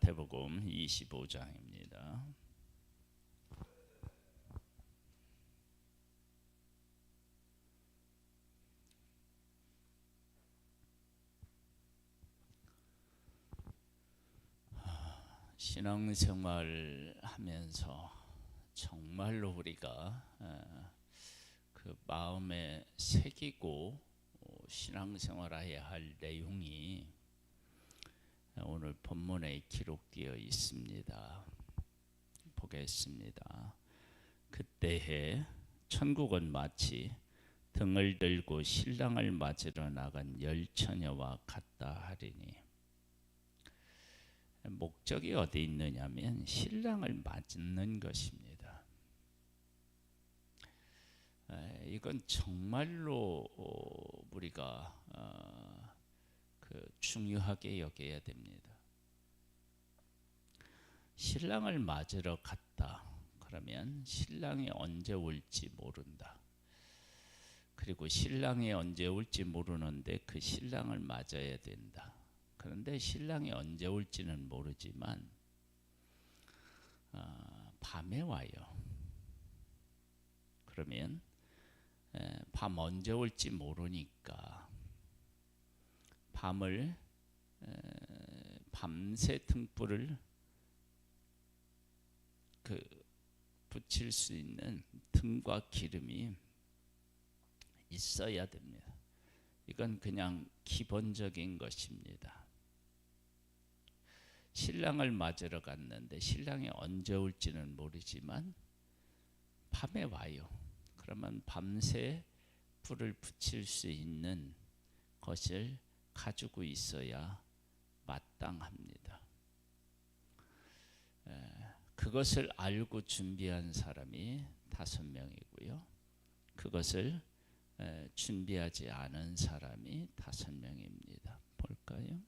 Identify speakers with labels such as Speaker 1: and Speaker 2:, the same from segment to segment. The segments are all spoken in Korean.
Speaker 1: 마태복음 25장입니다. 신앙생활을 하면서 정말로 우리가 그 마음에 새기고 신앙생활해야 할 내용이 오늘 본문에 기록되어 있습니다. 보겠습니다. 그때에 천국은 마치 등을 들고 신랑을 맞으러 나간 열 처녀와 같다 하리니, 목적이 어디 있느냐면 신랑을 맞는 것입니다. 이건 정말로 우리가 중요하게 여겨야 됩니다. 신랑을 맞으러 갔다. 그러면 신랑이 언제 올지 모른다. 그리고 신랑이 언제 올지 모르는데 그 신랑을 맞아야 된다. 그런데 신랑이 언제 올지는 모르지만 밤에 와요. 그러면 밤 언제 올지 모르니까 밤새 등불을 붙일 수 있는 등과 기름이 있어야 됩니다. 이건 그냥 기본적인 것입니다. 신랑을 맞으러 갔는데 신랑이 언제 올지는 모르지만 밤에 와요. 그러면 밤새 불을 붙일 수 있는 것을 가지고 있어야 마땅합니다. 그것을 알고 준비한 사람이 5명이고요. 그것을 준비하지 않은 사람이 5명입니다. 볼까요?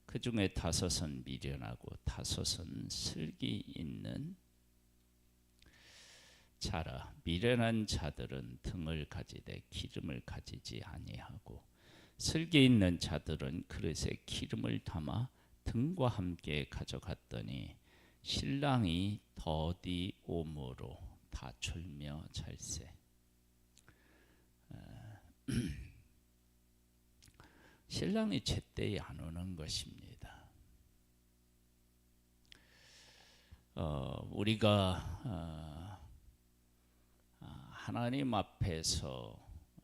Speaker 1: 그 중에 5은 미련하고 5은 슬기 있는 자라. 미련한 자들은 등을 가지되 기름을 가지지 아니하고, 슬기 있는 자들은 그릇에 기름을 담아 등과 함께 가져갔더니 신랑이 더디 오므로 다 졸며 잘세. 신랑이 제때에 안 오는 것입니다. 우리가 하나님 앞에서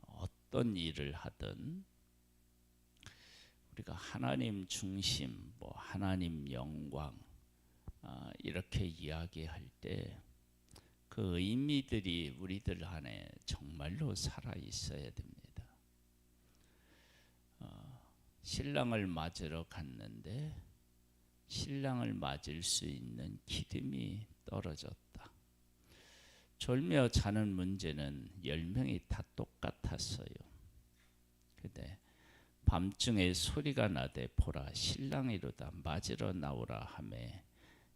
Speaker 1: 어떤 일을 하든 우리가 하나님 중심, 하나님 영광 이렇게 이야기할 때 그 의미들이 우리들 안에 정말로 살아 있어야 됩니다. 신랑을 맞으러 갔는데 신랑을 맞을 수 있는 기름이 떨어졌다. 졸며 자는 문제는 10명이 다 똑같았어요. 근데 밤중에 소리가 나되 보라 신랑이로다 맞으러 나오라 하매,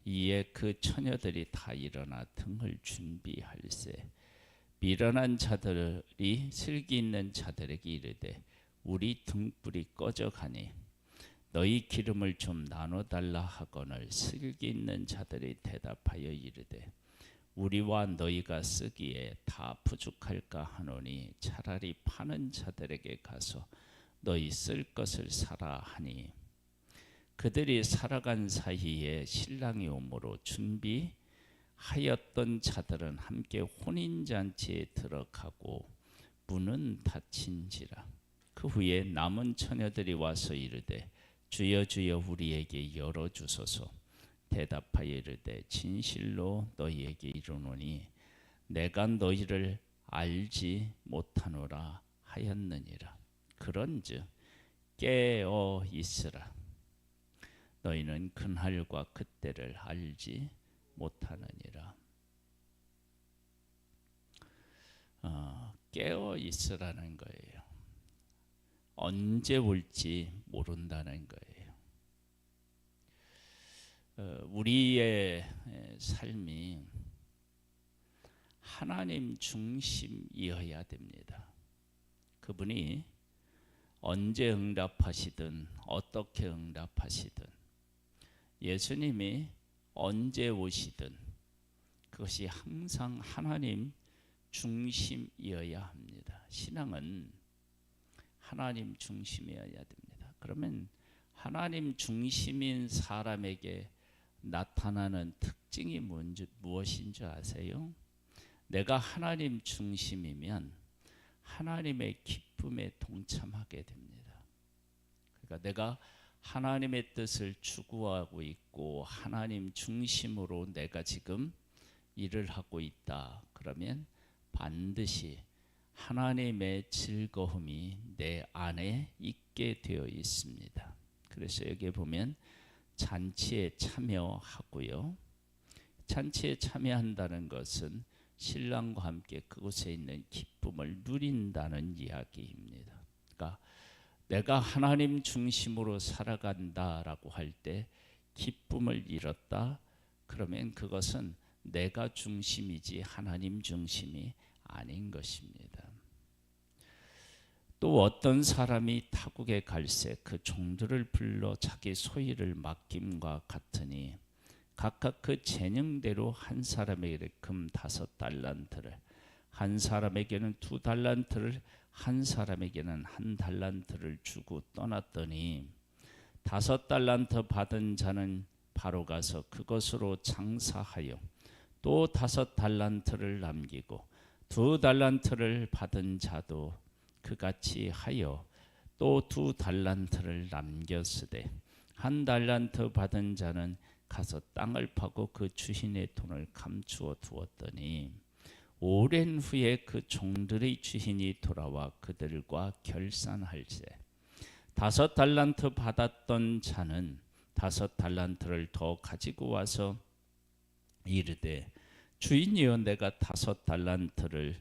Speaker 1: 이에 그 처녀들이 다 일어나 등을 준비할세. 미련한 자들이 슬기 있는 자들에게 이르되 우리 등불이 꺼져가니 너희 기름을 좀 나눠달라 하거늘, 슬기 있는 자들이 대답하여 이르되 우리와 너희가 쓰기에 다 부족할까 하노니 차라리 파는 자들에게 가서 너희 쓸 것을 사라 하니, 그들이 살아간 사이에 신랑이 오므로 준비하였던 자들은 함께 혼인잔치에 들어가고 문은 닫힌지라. 그 후에 남은 처녀들이 와서 이르되 주여 주여 우리에게 열어주소서. 대답하여 이르되 진실로 너희에게 이르노니 내가 너희를 알지 못하노라 하였느니라. 그런즉 깨어 있으라. 너희는 그날과 그때를 알지 못하느니라. 깨어 있으라는 거예요. 언제 올지 모른다는 거예요. 우리의 삶이 하나님 중심이어야 됩니다. 그분이 언제 응답하시든 어떻게 응답하시든 예수님이 언제 오시든 그것이 항상 하나님 중심이어야 합니다. 신앙은 하나님 중심이어야 됩니다. 그러면 하나님 중심인 사람에게 나타나는 특징이 무엇인 줄 아세요? 내가 하나님 중심이면 하나님의 기쁨에 동참하게 됩니다. 그러니까 내가 하나님의 뜻을 추구하고 있고 하나님 중심으로 내가 지금 일을 하고 있다. 그러면 반드시 하나님의 즐거움이 내 안에 있게 되어 있습니다. 그래서 여기 보면 잔치에 참여하고요. 잔치에 참여한다는 것은 신랑과 함께 그곳에 있는 기쁨을 누린다는 이야기입니다. 그러니까 내가 하나님 중심으로 살아간다라고 할 때 기쁨을 잃었다. 그러면 그것은 내가 중심이지 하나님 중심이 아닌 것입니다. 또 어떤 사람이 타국에 갈새 그 종들을 불러 자기 소유를 맡김과 같으니 각각 그 재능대로 한 사람에게 금 5달란트를 한 사람에게는 2달란트를 한 사람에게는 1달란트를 주고 떠났더니 5달란트 받은 자는 바로 가서 그것으로 장사하여 또 5달란트를 남기고 2달란트를 받은 자도 그같이 하여 또 2달란트를 남겼으되 1달란트 받은 자는 가서 땅을 파고 그 주인의 돈을 감추어 두었더니 오랜 후에 그 종들의 주인이 돌아와 그들과 결산할세 5달란트 받았던 자는 5달란트를 더 가지고 와서 이르되 주인이여 내가 5달란트를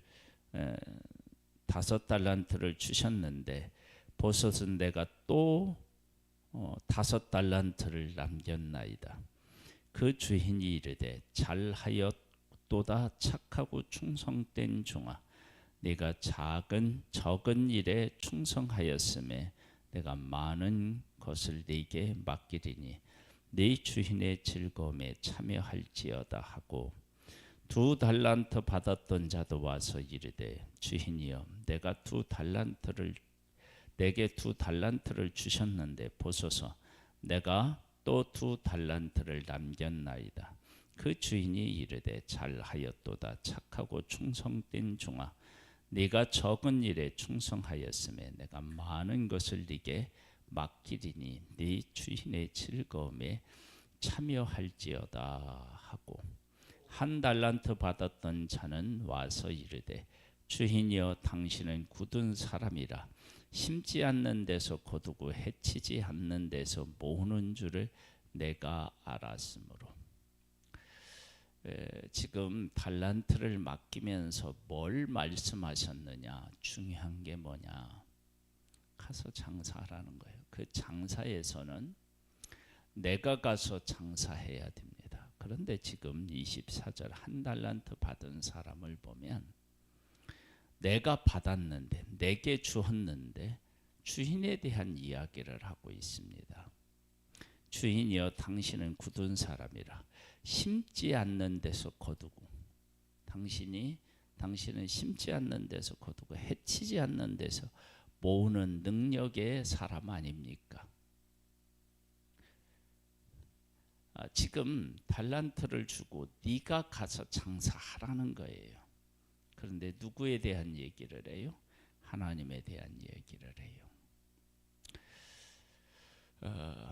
Speaker 1: 주셨는데 보소서 내가 또 5달란트를 남겼나이다. 그 주인이 이르되 잘하였도다 착하고 충성된 종아 네가 적은 일에 충성하였음에 내가 많은 것을 네게 맡기리니 네 주인의 즐거움에 참여할지어다 하고 2달란트 받았던 자도 와서 이르되 주인이여 내가 내게 2달란트를 주셨는데 보소서 내가 또 2달란트를 남겼나이다. 그 주인이 이르되 잘하였도다 착하고 충성된 종아 네가 적은 일에 충성하였음에 내가 많은 것을 네게 맡기리니 네 주인의 즐거움에 참여할지어다 하고 1달란트 받았던 자는 와서 이르되 주인이여 당신은 굳은 사람이라 심지 않는 데서 거두고 해치지 않는 데서 모으는 줄을 내가 알았으므로 지금 달란트를 맡기면서 뭘 말씀하셨느냐? 중요한 게 뭐냐? 가서 장사하라는 거예요. 그 장사에서는 내가 가서 장사해야 됩니다. 그런데 지금 24절 1달란트 받은 사람을 보면 내가 받았는데 내게 주었는데 주인에 대한 이야기를 하고 있습니다. 주인이여 당신은 굳은 사람이라 심지 않는 데서 거두고 당신은 심지 않는 데서 거두고 해치지 않는 데서 모으는 능력의 사람 아닙니까? 지금 달란트를 주고 네가 가서 장사하라는 거예요. 그런데 누구에 대한 얘기를 해요? 하나님에 대한 얘기를 해요.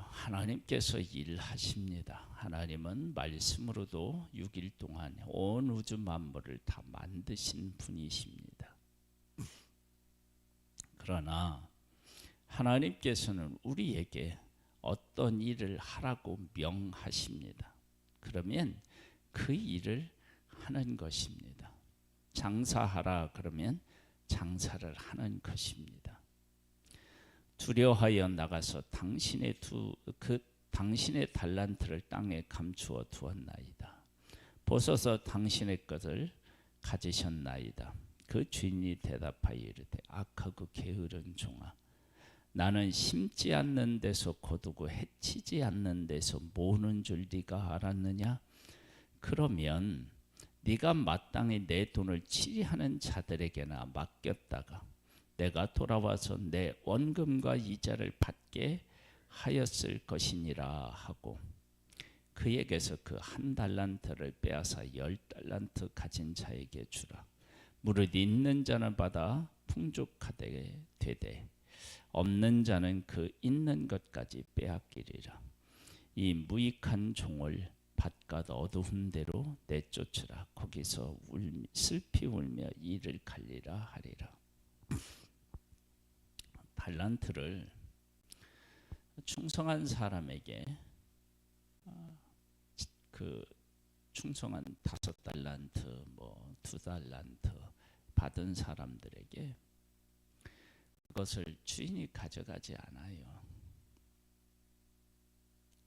Speaker 1: 하나님께서 일하십니다. 하나님은 말씀으로도 6일 동안 온 우주 만물을 다 만드신 분이십니다. 그러나 하나님께서는 우리에게 어떤 일을 하라고 명하십니다. 그러면 그 일을 하는 것입니다. 장사하라 그러면 장사를 하는 것입니다. 두려워하여 나가서 당신의 달란트를 땅에 감추어 두었나이다. 보소서 당신의 것을 가지셨나이다. 그 주인이 대답하여 이르되 악하고 게으른 종아 나는 심지 않는 데서 거두고 해치지 않는 데서 모으는 줄 네가 알았느냐? 그러면 네가 마땅히 내 돈을 치리하는 자들에게나 맡겼다가 내가 돌아와서 내 원금과 이자를 받게 하였을 것이니라 하고 그에게서 그 1달란트를 빼앗아 10달란트 가진 자에게 주라. 무릇 있는 자는 받아 풍족하게 되되 없는 자는 그 있는 것까지 빼앗기리라. 이 무익한 종을 바깥 어두운 데로 내쫓으라. 거기서 슬피 울며 이를 갈리라 하리라. 달란트를 충성한 사람에게 그 충성한 5달란트, 뭐 2달란트 받은 사람들에게 그것을 주인이 가져가지 않아요.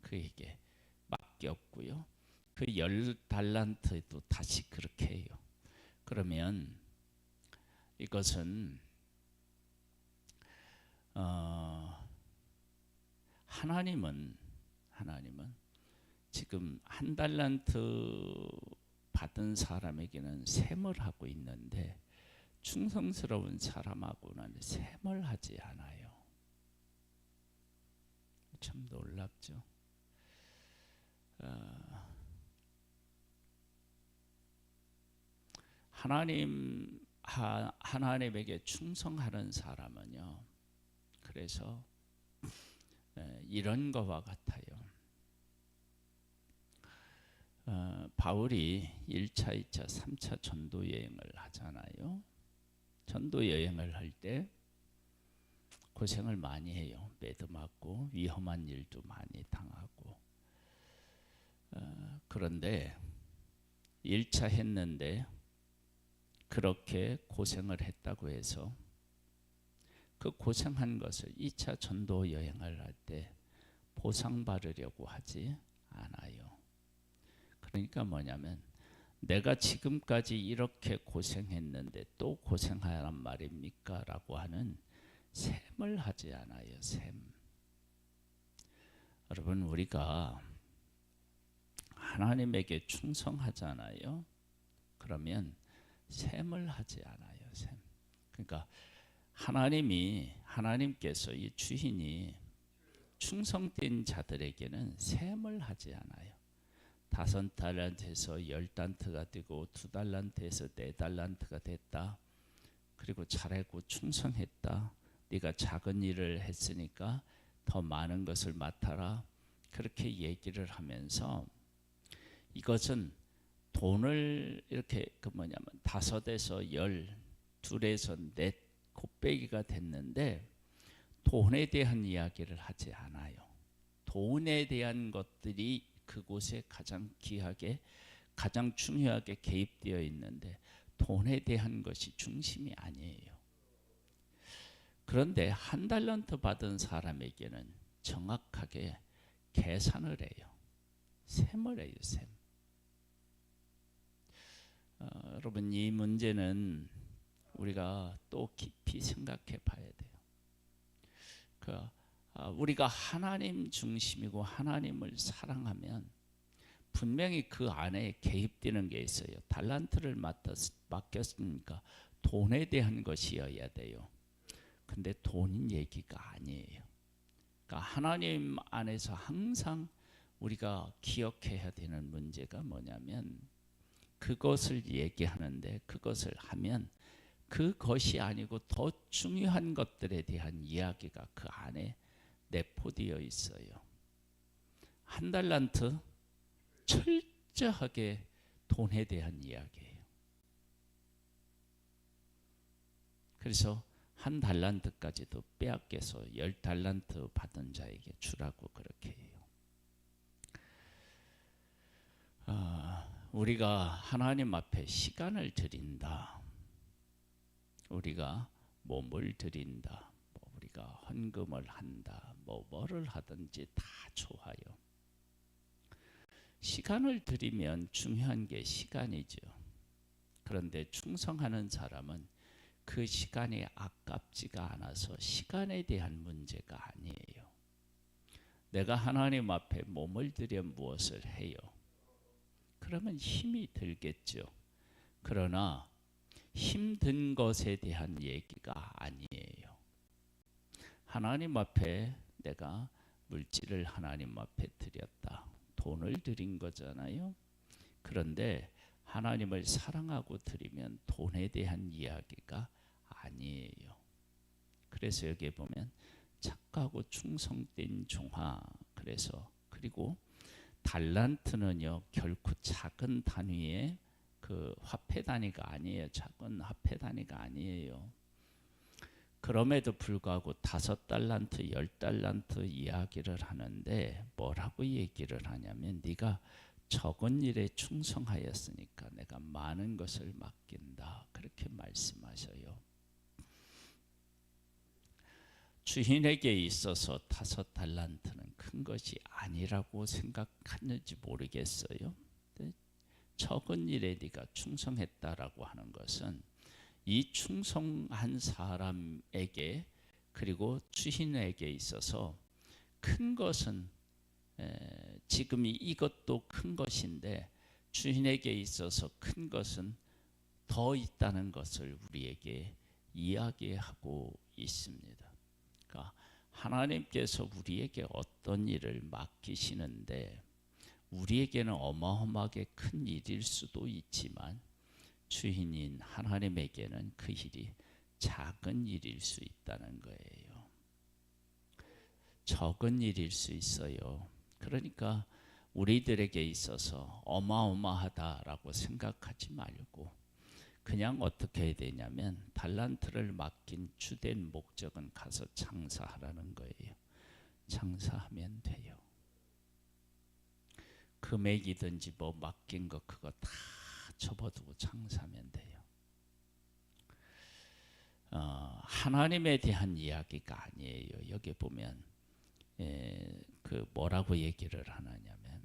Speaker 1: 그에게 맡겼고요. 그 10달란트도 다시 그렇게 해요. 그러면 이것은 하나님은 지금 1달란트 받은 사람에게는 셈을 하고 있는데 충성스러운 사람하고는 셈을 하지 않아요. 참 놀랍죠. 하나님에게 충성하는 사람은요. 그래서 이런 것과 같아요. 바울이 1차, 2차, 3차 전도 여행을 하잖아요. 전도 여행을 할 때 고생을 많이 해요. 매도 맞고 위험한 일도 많이 당하고. 그런데 1차 했는데 그렇게 고생을 했다고 해서 그 고생한 것을 2차 전도 여행을 할 때 보상받으려고 하지 않아요. 그러니까 뭐냐면 내가 지금까지 이렇게 고생했는데 또 고생하란 말입니까? 라고 하는 셈을 하지 않아요. 셈. 여러분 우리가 하나님에게 충성하잖아요. 그러면 셈을 하지 않아요. 셈. 그러니까 하나님께서 이 주인이 충성된 자들에게는 셈을 하지 않아요. 5달란트에서 10달란트가 되고 2달란트에서 4달란트가 됐다. 그리고 잘하고 충성했다. 네가 작은 일을 했으니까 더 많은 것을 맡아라. 그렇게 얘기를 하면서 이것은 돈을 이렇게 5에서 10, 2에서 4 곱빼기가 됐는데 돈에 대한 이야기를 하지 않아요. 돈에 대한 것들이 그곳에 가장 귀하게 가장 중요하게 개입되어 있는데 돈에 대한 것이 중심이 아니에요. 그런데 1달란트 받은 사람에게는 정확하게 계산을 해요. 셈을 해요. 셈. 여러분 이 문제는 우리가 또 깊이 생각해 봐야 돼요. 우리가 하나님 중심이고 하나님을 사랑하면 분명히 그 안에 개입되는 게 있어요. 달란트를 맡겼으니까 돈에 대한 것이어야 돼요. 근데 돈 얘기가 아니에요. 그러니까 하나님 안에서 항상 우리가 기억해야 되는 문제가 뭐냐면 그것을 얘기하는데 그것을 하면 그것이 아니고 더 중요한 것들에 대한 이야기가 그 안에 내포되어 있어요. 1달란트 철저하게 돈에 대한 이야기예요. 그래서 1달란트까지도 빼앗겨서 10달란트 받은 자에게 주라고 그렇게 해요. 우리가 하나님 앞에 시간을 드린다. 우리가 몸을 드린다. 우리가 헌금을 한다. 뭐를 하든지 다 좋아요. 시간을 드리면 중요한 게 시간이죠. 그런데 충성하는 사람은 그 시간이 아깝지가 않아서 시간에 대한 문제가 아니에요. 내가 하나님 앞에 몸을 들여 무엇을 해요? 그러면 힘이 들겠죠. 그러나 힘든 것에 대한 얘기가 아니에요. 하나님 앞에 내가 물질을 하나님 앞에 드렸다. 돈을 드린 거잖아요. 그런데 하나님을 사랑하고 드리면 돈에 대한 이야기가 아니에요. 그래서 여기에 보면 착하고 충성된 종아. 그래서 그리고 달란트는요 결코 작은 단위의 그 화폐 단위가 아니에요. 작은 화폐 단위가 아니에요. 그럼에도 불구하고 5달란트, 10달란트 이야기를 하는데 뭐라고 얘기를 하냐면 네가 적은 일에 충성하였으니까 내가 많은 것을 맡긴다. 그렇게 말씀하셔요. 주인에게 있어서 5달란트는 큰 것이 아니라고 생각하는지 모르겠어요. 적은 일에 네가 충성했다라고 하는 것은 이 충성한 사람에게 그리고 주인에게 있어서 큰 것은 지금 이것도 큰 것인데 주인에게 있어서 큰 것은 더 있다는 것을 우리에게 이야기하고 있습니다. 그러니까 하나님께서 우리에게 어떤 일을 맡기시는데 우리에게는 어마어마하게 큰 일일 수도 있지만 주인인 하나님에게는 그 일이 작은 일일 수 있다는 거예요. 적은 일일 수 있어요. 그러니까 우리들에게 있어서 어마어마하다라고 생각하지 말고 그냥 어떻게 해야 되냐면 달란트를 맡긴 주된 목적은 가서 장사하라는 거예요. 장사하면 돼요. 금액이든지 뭐 맡긴 거 그거 다 접어두고 장사하면 돼요. 하나님에 대한 이야기가 아니에요. 여기 보면 그 뭐라고 얘기를 하느냐면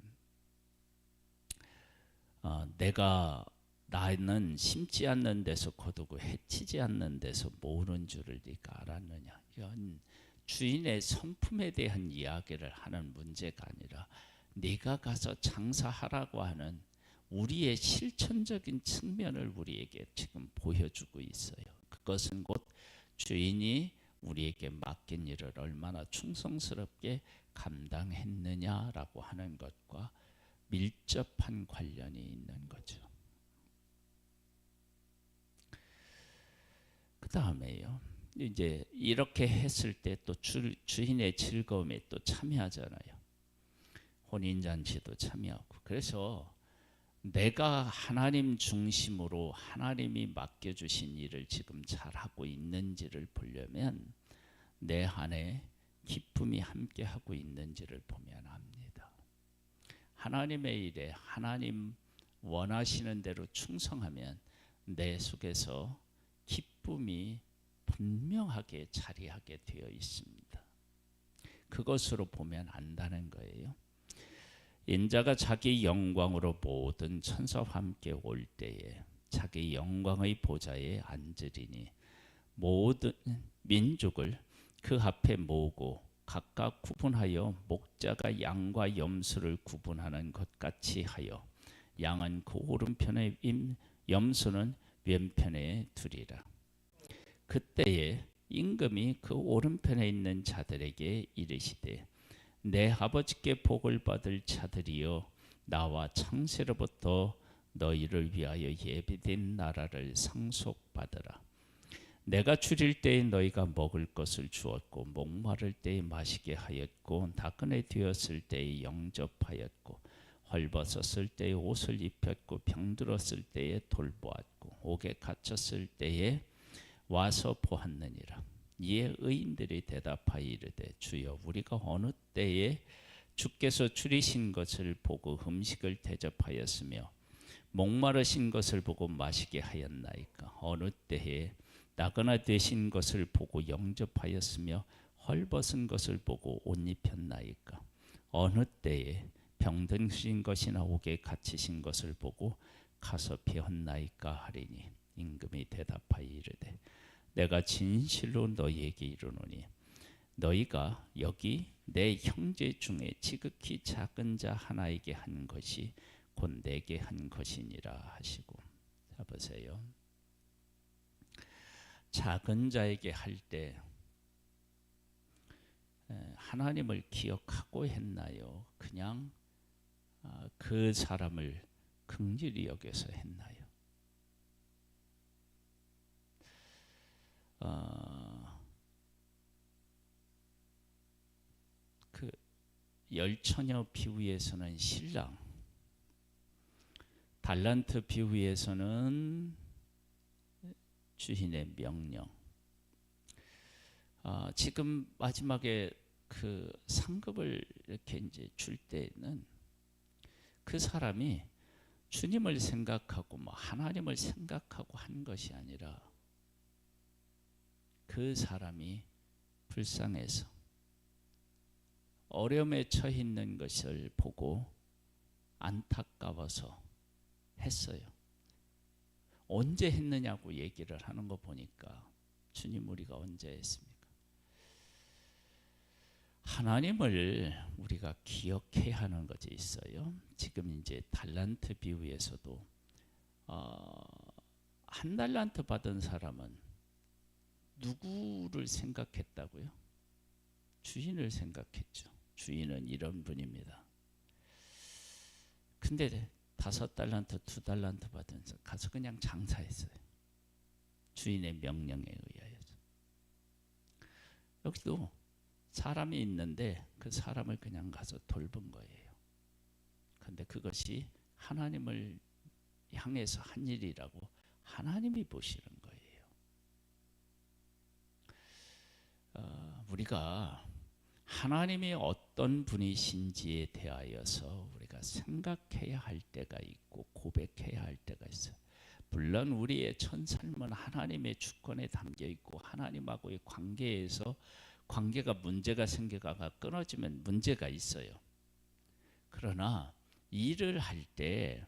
Speaker 1: 나는 심지 않는 데서 거두고 해치지 않는 데서 모으는 줄을 네가 알았느냐. 이건 주인의 성품에 대한 이야기를 하는 문제가 아니라 네가 가서 장사하라고 하는 우리의 실천적인 측면을 우리에게 지금 보여주고 있어요. 그것은 곧 주인이 우리에게 맡긴 일을 얼마나 충성스럽게 감당했느냐라고 하는 것과 밀접한 관련이 있는 거죠. 그 다음에요. 이제 이렇게 했을 때 또 주인의 즐거움에 또 참여하잖아요. 혼인잔치도 참여하고. 그래서 내가 하나님 중심으로 하나님이 맡겨주신 일을 지금 잘하고 있는지를 보려면 내 안에 기쁨이 함께하고 있는지를 보면 압니다. 하나님의 일에 하나님 원하시는 대로 충성하면 내 속에서 기쁨이 분명하게 자리하게 되어 있습니다. 그것으로 보면 안다는 거예요. 인자가 자기 영광으로 모든 천사와 함께 올 때에 자기 영광의 보좌에 앉으리니 모든 민족을 그 앞에 모으고 각각 구분하여 목자가 양과 염소를 구분하는 것 같이 하여 양은 그 오른편에 염소는 왼편에 두리라. 그때에 임금이 그 오른편에 있는 자들에게 이르시되 내 아버지께 복을 받을 자들이여 나와 창세로부터 너희를 위하여 예비된 나라를 상속받으라. 내가 줄일 때에 너희가 먹을 것을 주었고 목마를 때에 마시게 하였고 나그네 되었을 때에 영접하였고 헐벗었을 때에 옷을 입혔고 병들었을 때에 돌보았고 옥에 갇혔을 때에 와서 보았느니라. 이에 의인들이 대답하여 이르되 주여 우리가 어느 때에 주께서 줄이신 것을 보고 음식을 대접하였으며 목마르신 것을 보고 마시게 하였나이까. 어느 때에 나그네 되신 것을 보고 영접하였으며 헐벗은 것을 보고 옷 입혔나이까. 어느 때에 병드신 것이나 옥에 갇히신 것을 보고 가서 배웠나이까 하리니 임금이 대답하여 이르되 내가 진실로 너희에게 이르노니 너희가 여기 내 형제 중에 지극히 작은 자 하나에게 한 것이 곧 내게 한 것이니라 하시고. 자 보세요. 작은 자에게 할 때 하나님을 기억하고 했나요? 그냥 그 사람을 긍휼히 여겨서 했나요? 그 열처녀 비유에서는 신랑, 달란트 비유에서는 주인의 명령. 지금 마지막에 그 상급을 이렇게 이제 줄 때는 그 사람이 주님을 생각하고 뭐 하나님을 생각하고 한 것이 아니라 그 사람이 불쌍해서 어려움에 처해 있는 것을 보고 안타까워서 했어요. 언제 했느냐고 얘기를 하는 거 보니까 주님 우리가 언제 했습니까? 하나님을 우리가 기억해야 하는 것이 있어요. 지금 이제 달란트 비유에서도 한 달란트 받은 사람은 누구를 생각했다고요? 주인을 생각했죠. 주인은 이런 분입니다. 근데 5달란트, 2달란트 받은 사람 가서 그냥 장사했어요. 주인의 명령에 의하여서. 여기도 사람이 있는데 그 사람을 그냥 가서 돌본 거예요. 근데 그것이 하나님을 향해서 한 일이라고 하나님이 보시는 거예요. 우리가 하나님이 어떤 분이신지에 대하여서 우리가 생각해야 할 때가 있고 고백해야 할 때가 있어요. 물론 우리의 전 삶은 하나님의 주권에 담겨 있고 하나님하고의 관계에서 관계가 문제가 생겨가 끊어지면 문제가 있어요. 그러나 일을 할 때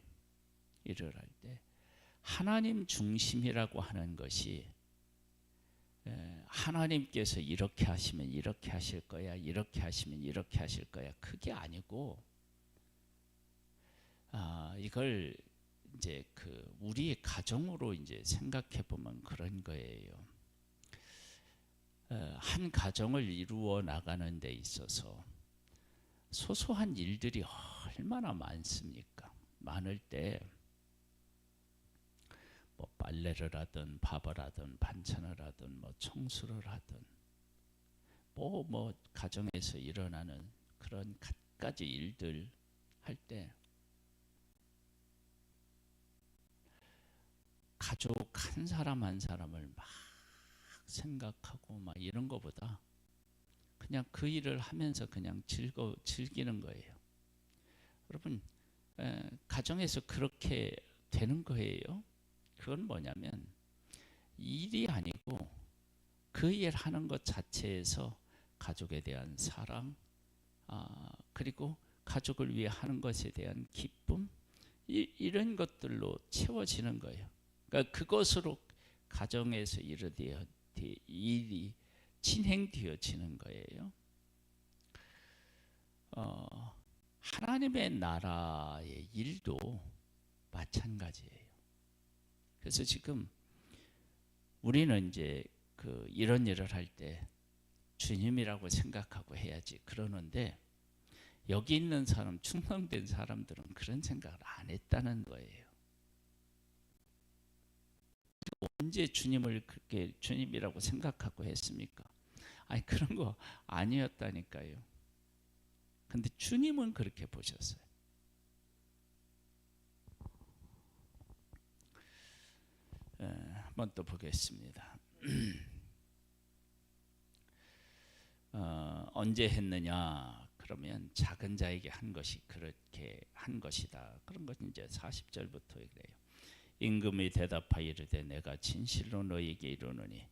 Speaker 1: 하나님 중심이라고 하는 것이 하나님께서 이렇게 하시면 이렇게 하실 거야, 이렇게 하시면 이렇게 하실 거야, 그게 아니고 이걸 이제 그 우리의 가정으로 이제 생각해 보면 그런 거예요. 한 가정을 이루어 나가는 데 있어서 소소한 일들이 얼마나 많습니까? 많을 때 뭐 빨래를 하든 밥을 하든 반찬을 하든 뭐 청소를 하든 뭐 가정에서 일어나는 그런 갖가지 일들 할 때 가족 한 사람 한 사람을 막 생각하고 막 이런 거보다 그냥 그 일을 하면서 그냥 즐기는 거예요. 여러분 가정에서 그렇게 되는 거예요. 그건 뭐냐면 일이 아니고 그 일 하는 것 자체에서 가족에 대한 사랑, 그리고 가족을 위해 하는 것에 대한 기쁨, 이런 것들로 채워지는 거예요. 그러니까 그것으로 가정에서 일이 진행되어지는 거예요. 하나님의 나라의 일도 마찬가지예요. 그래서 지금 우리는 이제 이런 일을 할 때 주님이라고 생각하고 해야지 그러는데 여기 있는 사람, 충성된 사람들은 그런 생각을 안 했다는 거예요. 언제 주님을 그렇게 주님이라고 생각하고 했습니까? 아니 그런 거 아니었다니까요. 근데 주님은 그렇게 보셨어요. 한번 또 보겠습니다. 언제 했느냐? 그러면 작은 자에게 한 것이 그렇게 한 것이다. 그런 것은 이제 40절부터 그래요. 임금이 대답하여 이르되 내가 진실로 너희에게 이르노니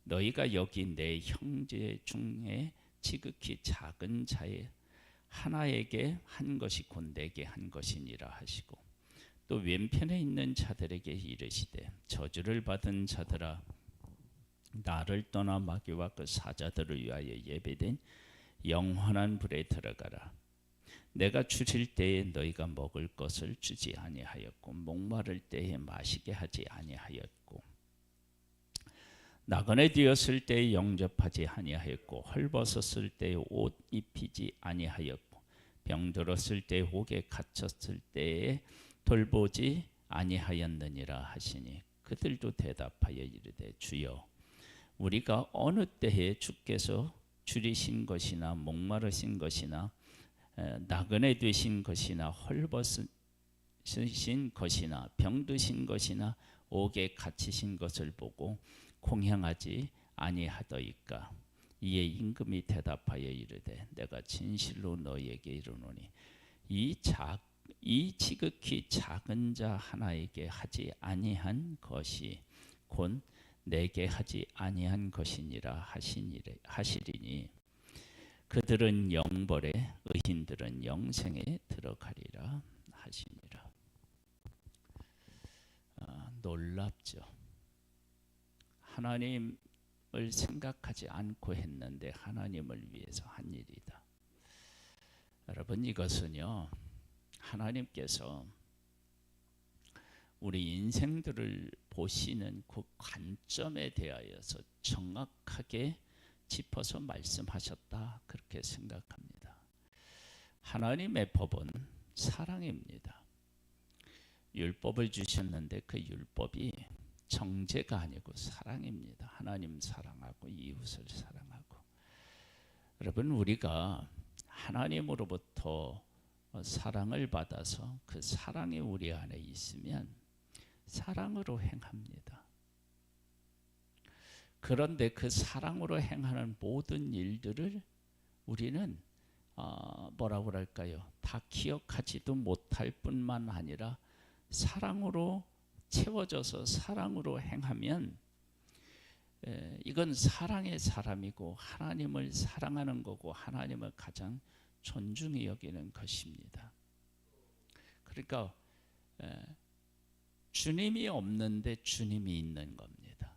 Speaker 1: 너희가 여기 내 형제 중에 지극히 작은 자의 하나에게 한 것이 곧 내게 한 것이니라 하시고 또 왼편에 있는 자들에게 이르시되 저주를 받은 자들아 나를 떠나 마귀와 그 사자들을 위하여 예배된 영원한 불에 들어가라. 내가 주실 때에 너희가 먹을 것을 주지 아니하였고 목마를 때에 마시게 하지 아니하였고 나그네 되었을 때에 영접하지 아니하였고 헐벗었을 때에 옷 입히지 아니하였고 병들었을 때에 옥에 갇혔을 때에 돌보지 아니하였느니라 하시니 그들도 대답하여 이르되 주여 우리가 어느 때에 주께서 줄이신 것이나 목마르신 것이나 나그네 되신 것이나 헐벗으신 것이나 병드신 것이나 옥에 갇히신 것을 보고 공향하지 아니하더이까. 이에 임금이 대답하여 이르되 내가 진실로 너희에게 이르노니 이 지극히 작은 자 하나에게 하지 아니한 것이 곧 내게 하지 아니한 것이니라 하시리니 그들은 영벌에 의인들은 영생에 들어가리라 하시니라. 놀랍죠. 하나님을 생각하지 않고 했는데 하나님을 위해서 한 일이다. 여러분 이것은요 하나님께서 우리 인생들을 보시는 그 관점에 대하여서 정확하게 짚어서 말씀하셨다 그렇게 생각합니다. 하나님의 법은 사랑입니다. 율법을 주셨는데 그 율법이 정죄가 아니고 사랑입니다. 하나님 사랑하고 이웃을 사랑하고. 여러분 우리가 하나님으로부터 사랑을 받아서 그 사랑이 우리 안에 있으면 사랑으로 행합니다. 그런데 그 사랑으로 행하는 모든 일들을 우리는 뭐라고 그럴까요? 다 기억하지도 못할 뿐만 아니라 사랑으로 채워져서 사랑으로 행하면 이건 사랑의 사람이고 하나님을 사랑하는 거고 하나님을 가장 존중히 여기는 것입니다. 그러니까 주님이 없는데 주님이 있는 겁니다.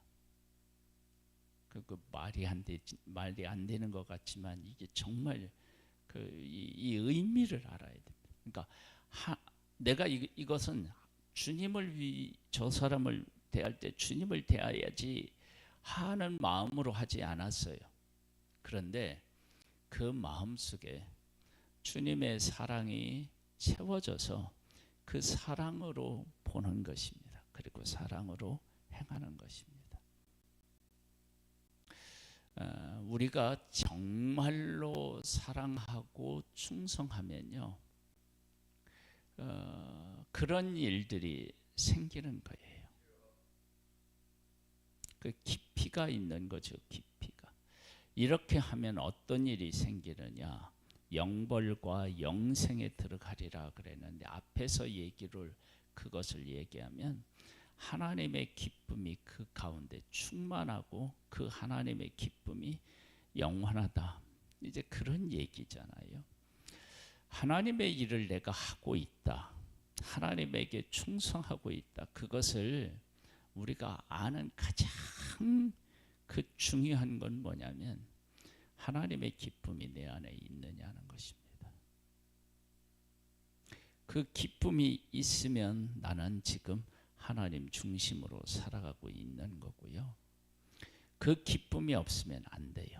Speaker 1: 그 말이 안 되는 것 같지만 이게 정말 이 의미를 알아야 됩니다. 그러니까 내가 이것은 주님을 저 사람을 대할 때 주님을 대해야지 하는 마음으로 하지 않았어요. 그런데 그 마음 속에 주님의 사랑이 채워져서 그 사랑으로 보는 것입니다. 그리고 사랑으로 행하는 것입니다. 우리가 정말로 사랑하고 충성하면요, 그런 일들이 생기는 거예요. 그 깊이가 있는 거죠. 깊이가. 이렇게 하면 어떤 일이 생기느냐? 영벌과 영생에 들어가리라 그랬는데 앞에서 그것을 얘기하면 하나님의 기쁨이 그 가운데 충만하고 그 하나님의 기쁨이 영원하다. 이제 그런 얘기잖아요. 하나님의 일을 내가 하고 있다. 하나님에게 충성하고 있다. 그것을 우리가 아는 가장 그 중요한 건 뭐냐면 하나님의 기쁨이 내 안에 있느냐는 것입니다. 그 기쁨이 있으면 나는 지금 하나님 중심으로 살아가고 있는 거고요. 그 기쁨이 없으면 안 돼요.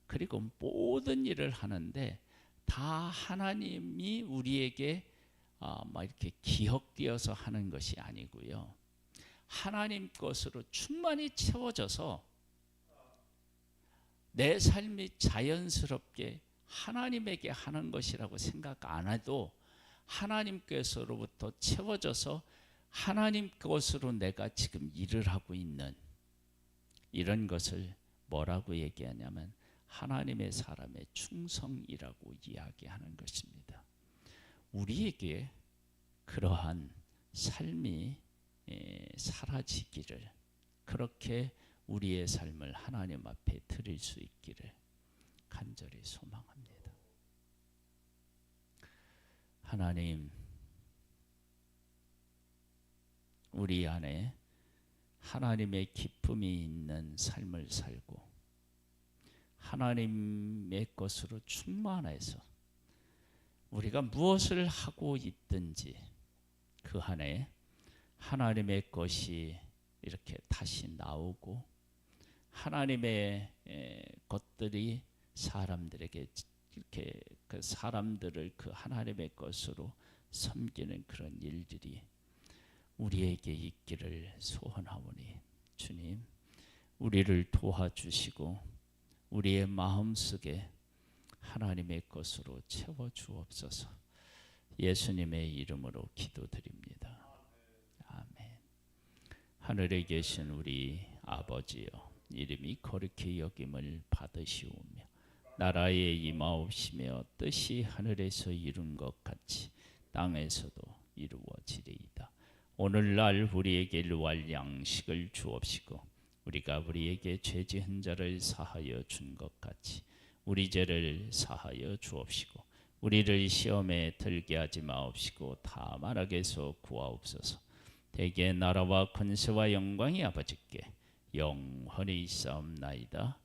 Speaker 1: 그리고 모든 일을 하는데 다 하나님이 우리에게 막 이렇게 기억되어서 하는 것이 아니고요. 하나님 것으로 충만히 채워져서 내 삶이 자연스럽게 하나님에게 하는 것이라고 생각 안 해도 하나님께서로부터 채워져서 하나님 것으로 내가 지금 일을 하고 있는 이런 것을 뭐라고 얘기하냐면 하나님의 사람의 충성이라고 이야기하는 것입니다. 우리에게 그러한 삶이 사라지기를, 그렇게 우리의 삶을 하나님 앞에 드릴 수 있기를 간절히 소망합니다. 하나님, 우리 안에 하나님의 기쁨이 있는 삶을 살고 하나님의 것으로 충만해서 우리가 무엇을 하고 있든지 그 안에 하나님의 것이 이렇게 다시 나오고 하나님의 것들이 사람들에게 이렇게 그 사람들을 그 하나님의 것으로 섬기는 그런 일들이 우리에게 있기를 소원하오니 주님 우리를 도와주시고 우리의 마음속에 하나님의 것으로 채워 주옵소서. 예수님의 이름으로 기도드립니다. 아멘. 하늘에 계신 우리 아버지여 이름이 거룩히 여김을 받으시오며 나라에 임하옵시며 뜻이 하늘에서 이룬 것 같이 땅에서도 이루어지리이다. 오늘날 우리에게 일용할 양식을 주옵시고 우리가 우리에게 죄 지은 자를 사하여 준 것 같이 우리 죄를 사하여 주옵시고 우리를 시험에 들게 하지 마옵시고 다만 악에서 구하옵소서. 대개 나라와 권세와 영광이 아버지께 영원히 있사옵나이다.